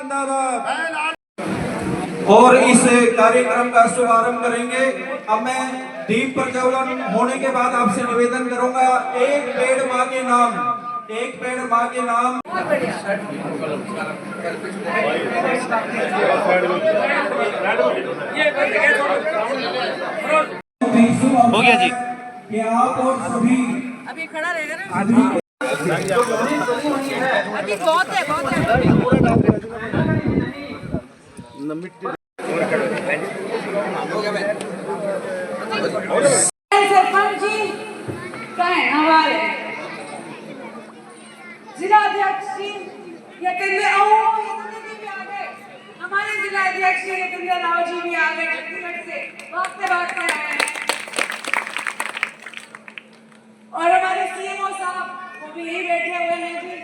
जिंदाबाद। और इस कार्यक्रम का शुभारंभ करेंगे। अब मैं दीप प्रज्वलन होने के बाद आपसे निवेदन करूंगा, एक पेड़ मां के नाम, एक पेड़ मां के नाम। हो गया जी कि आप और सभी अभी खड़ा रहेगा ना, अभी बहुत है सरपंच जी का हमारे जिलाध्यक्ष जी यतेंद्र भी आ गए, हमारे जिलाध्यक्ष यतेंद्र राव जी भी आ गए, छत्तीसगढ़ से भागते भागते आए हैं। और हमारे सीएमओ साहब वो भी यही बैठे हुए हैं जी,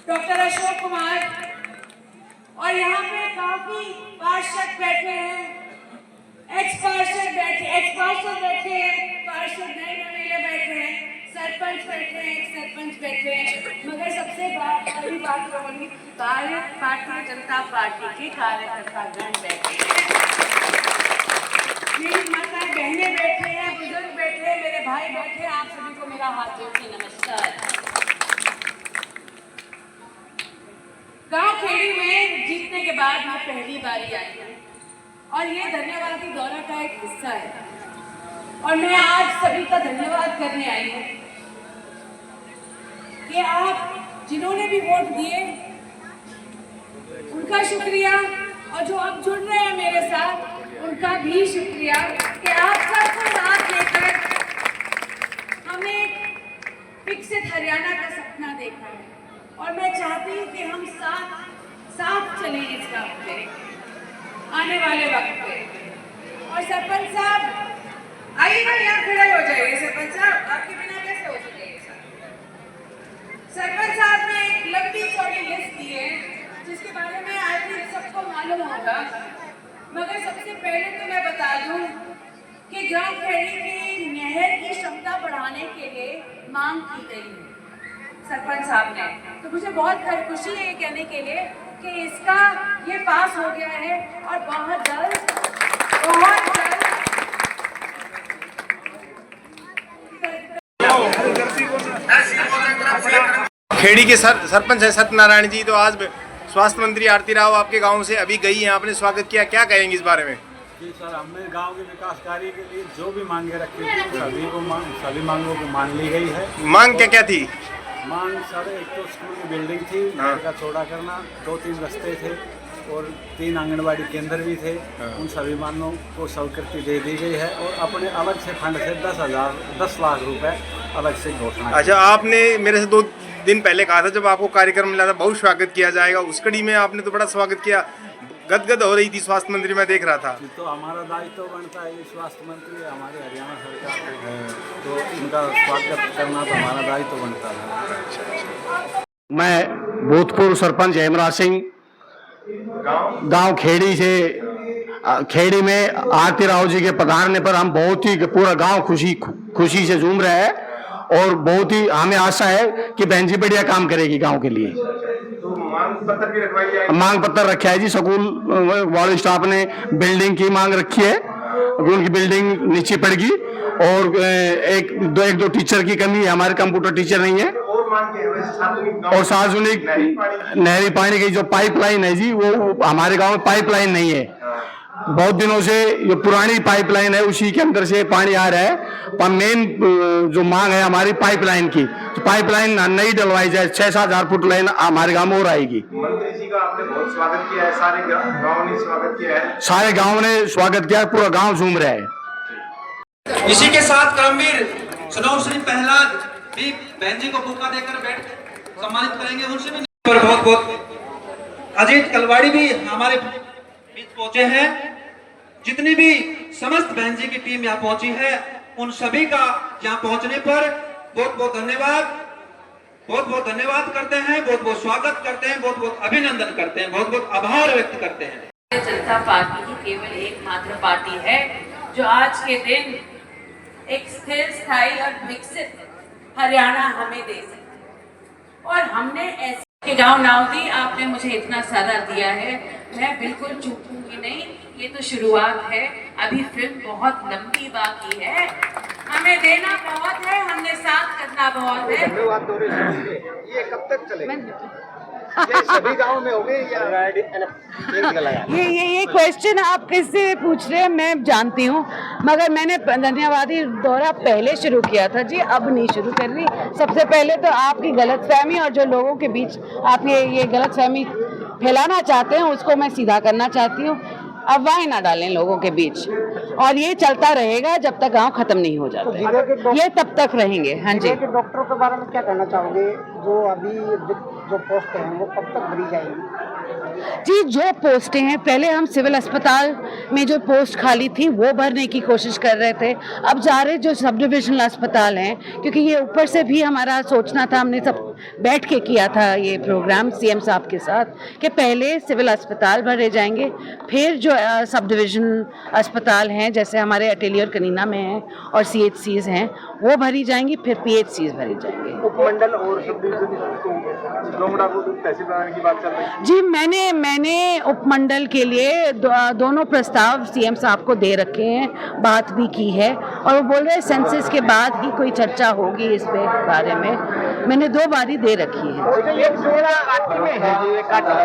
डॉक्टर अशोक कुमार। और यहाँ पे काफी पार्षद बैठे हैं, एक्स पार्षद बैठे हैं, पार्षद नए नवेले बैठे हैं, सरपंच बैठे हैं, एक्स सरपंच बैठे हैं। मगर सबसे बड़ी बात होगी, भारतीय जनता पार्टी के कार्यकर्तागण बैठे हैं, मेरी माताएं बहनें बैठे हैं, बुजुर्ग बैठे हैं, मेरे भाई बैठे हैं। आप सभी को मेरा हाथ जोड़ के नमस्कार। गांव खेड़ी में जीतने के बाद मैं पहली बारी आई हूँ और ये धन्यवादी दौरा का एक हिस्सा है और मैं आज सभी का धन्यवाद करने आई हूँ कि आप जिन्होंने भी वोट दिए उनका शुक्रिया, और जो अब जुड़ रहे हैं मेरे साथ उनका भी शुक्रिया कि आप सबको साथ लेकर हमें विकसित हरियाणा का सपना देखा है। और मैं चाहती हूँ कि हम साथ चलें इस काम पे आने वाले वक्त पे। और सरपंच साहब आइएगा, यहाँ खड़े हो जाइए। सरपंच साहब आपके बिना कैसे हो सकेगा? सरपंच साहब ने एक लंबी चौड़ी लिस्ट दी है जिसके बारे में आई थिंक सबको मालूम होगा, मगर सबसे पहले तो मैं बता दूं कि ग्राम खेड़ी की नहर की क्षमता बढ़ाने के लिए मांग की गई है सरपंच साहब ने। तो मुझे बहुत खुशी है ये कहने के लिए कि इसका ये पास हो गया है और बहुत जल्द खेड़ी के सरपंच है सत्यनारायण जी, तो आज स्वास्थ्य मंत्री आरती राव आपके गांव से अभी गई हैं, आपने स्वागत किया, क्या कहेंगे इस बारे में? जी सर, हमने गांव के विकास कार्य के लिए जो भी मांगे रखी थी सभी मांगों को मान ली गई है। मांग क्या क्या थी? मांग सर, एक तो स्कूल की बिल्डिंग थी, घर का चौड़ा करना, 2-3 रास्ते थे और 3 आंगनबाड़ी केंद्र भी थे। उन सभी मांगों को स्वीकृति दे दी गई है और अपने अलग से फंड से 10 लाख रुपए अलग से घोषणा। अच्छा, आपने मेरे से 2 दिन पहले कहा था जब आपको कार्यक्रम मिला था बहुत स्वागत किया जाएगा, उस कड़ी में आपने तो बड़ा स्वागत किया, गदगद हो रही थी स्वास्थ्य मंत्री, मैं देख रहा था। तो हमारा दायित्व बनता है, स्वास्थ्य मंत्री हमारे हरियाणा सरकार, तो इनका स्वागत करना तो हमारा दायित्व बनता है। मैं भूतपूर्व सरपंच हेमराज सिंह, गांव खेड़ी से, खेड़ी में आरती राव जी के पधारने पर हम बहुत ही, पूरा गांव खुशी से झूम रहे हैं और बहुत ही हमें आशा है कि बहन जी बढ़िया काम करेगी गांव के लिए। तो मांग पत्र भी रखवाई जाएगी? मांग पत्र रखा है जी, स्कूल वाले स्टाफ ने बिल्डिंग की मांग रखी है, उनकी बिल्डिंग नीचे पड़ेगी और एक दो टीचर की कमी है, हमारे कंप्यूटर टीचर नहीं है। और सार्वजनिक नहरी पानी की जो पाइपलाइन है जी, वो हमारे गांव में पाइपलाइन नहीं है, बहुत दिनों से ये पुरानी पाइपलाइन है, उसी के अंदर से पानी आ रहा है। पर मेन जो मांग है हमारी पाइपलाइन की, तो पाइपलाइन नहीं डलवाई जाए, 6-7 हजार फुट लाइन हमारे गांव में और आएगी। मंत्री जी का आपने बहुत स्वागत किया है, सारे गांव ने स्वागत किया है, सारे गांव ने स्वागत किया, पूरा गांव झूम रहा है। इसी के साथ कर्मवीर सनौर श्री प्रहलाद भी बहन जी को बुका देकर सम्मानित करेंगे, उनसे भी बहुत बहुत। अजीत कलवाड़ी भी हमारे बीच पहुंचे हैं, जितनी भी समस्त बहन जी की टीम यहाँ पहुंची है उन सभी का यहाँ पहुंचने पर बहुत बहुत धन्यवाद करते हैं, बहुत बहुत स्वागत करते हैं, बहुत बहुत अभिनंदन करते हैं, बहुत बहुत आभार व्यक्त करते हैं। जनता पार्टी ही केवल एकमात्र पार्टी है जो आज के दिन एक स्थिर, स्थायी और विकसित हरियाणा हमें दे सके और हमने ऐसे कि गांव नावदी आपने मुझे इतना सारा दिया है, मैं बिल्कुल चूकूंगी नहीं। ये तो शुरुआत है, अभी फिल्म बहुत लंबी बाकी है, हमें देना बहुत है, हमने साथ करना बहुत है। ये कब तक चलेगा? ये सभी गाँव में होंगे या ये क्वेश्चन आप किससे पूछ रहे हैं मैं जानती हूँ, मगर मैंने धन्यवादी दौरा पहले शुरू किया था जी, अब नहीं शुरू कर रही। सबसे पहले तो आपकी गलतफहमी और जो लोगों के बीच आप ये गलतफहमी फैलाना चाहते हैं उसको मैं सीधा करना चाहती हूँ। अफवाहें ना डालें लोगों के बीच, और ये चलता रहेगा जब तक गांव खत्म नहीं हो जाते, ये तब तक रहेंगे। हाँ जी, डॉक्टरों के बारे में क्या कहना चाहोगे? जो अभी जो पोस्ट हैं वो कब तक भरी जाएंगी? जी जो पोस्टें हैं, पहले हम सिविल अस्पताल में जो पोस्ट खाली थी वो भरने की कोशिश कर रहे थे। अब जा रहे जो सब डिविजनल अस्पताल हैं, क्योंकि ये ऊपर से भी हमारा सोचना था, हमने सब बैठ के किया था ये प्रोग्राम सीएम साहब के साथ, कि पहले सिविल अस्पताल भरे जाएंगे, फिर जो सब डिविजन अस्पताल हैं जैसे हमारे अटेली और कनीना में हैं और CHCs हैं वो भरी जाएंगी, फिर PHCs भरी जाएंगी। उपमंडल और सब डिवीजन लोमड़ा को तहसील बनाने की बात चल रही है जी, मैंने उपमंडल के लिए दोनों प्रस्ताव सीएम साहब को दे रखे हैं, बात भी की है, और वो बोल रहे हैं सेंसस के बाद ही कोई चर्चा होगी इस पे बारे में। मैंने 2 बारी दे रखी है।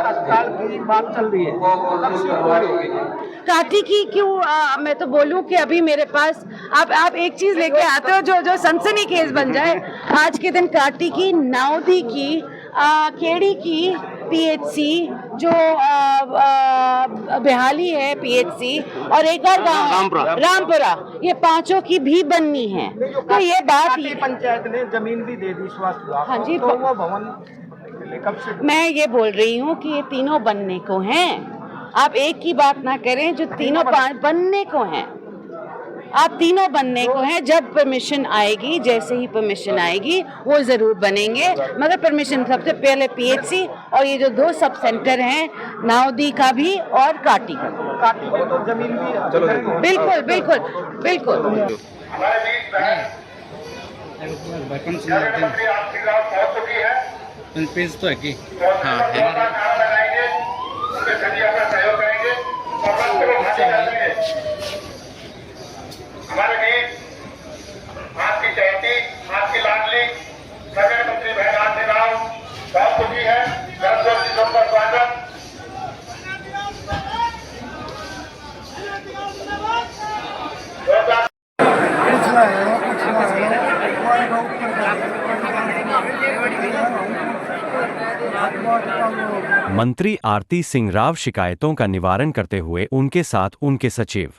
अस्पताल की बात चल रही है, काठी की क्यों मैं तो बोलूं कि अभी मेरे पास आप एक चीज लेके आते हो जो सनसनी केस बन जाए। आज के दिन काठी की, नावदी की, केड़ी की PHC, जो बेहाली है PHC, और एक और गाँव रामपुरा, ये 5 की भी बननी है। तो ये बात पंचायत ने जमीन भी दे दी स्वास्थ्य विभाग। हाँ जी, तो वो भवन कब से? मैं ये बोल रही हूँ कि ये तीनों बनने को हैं। आप एक की बात ना करें, जो तीनों बनने को हैं, आप तीनों बनने को हैं। जब परमिशन आएगी, जैसे ही परमिशन आएगी वो जरूर बनेंगे, मगर परमिशन सबसे पहले PHC और ये जो 2 सब सेंटर हैं, नावदी का भी और काटी का भी। काटी को तो जमीन भी बिल्कुल बिल्कुल बिल्कुल। पेज तो है कि हाँ हमारे बीच आपकी चौथी, आपकी लाडली नगर मंत्री बहन आरती राव बहुत खुशी है। का स्वागत। मंत्री आरती सिंह राव शिकायतों का निवारण करते हुए उनके साथ उनके सचिव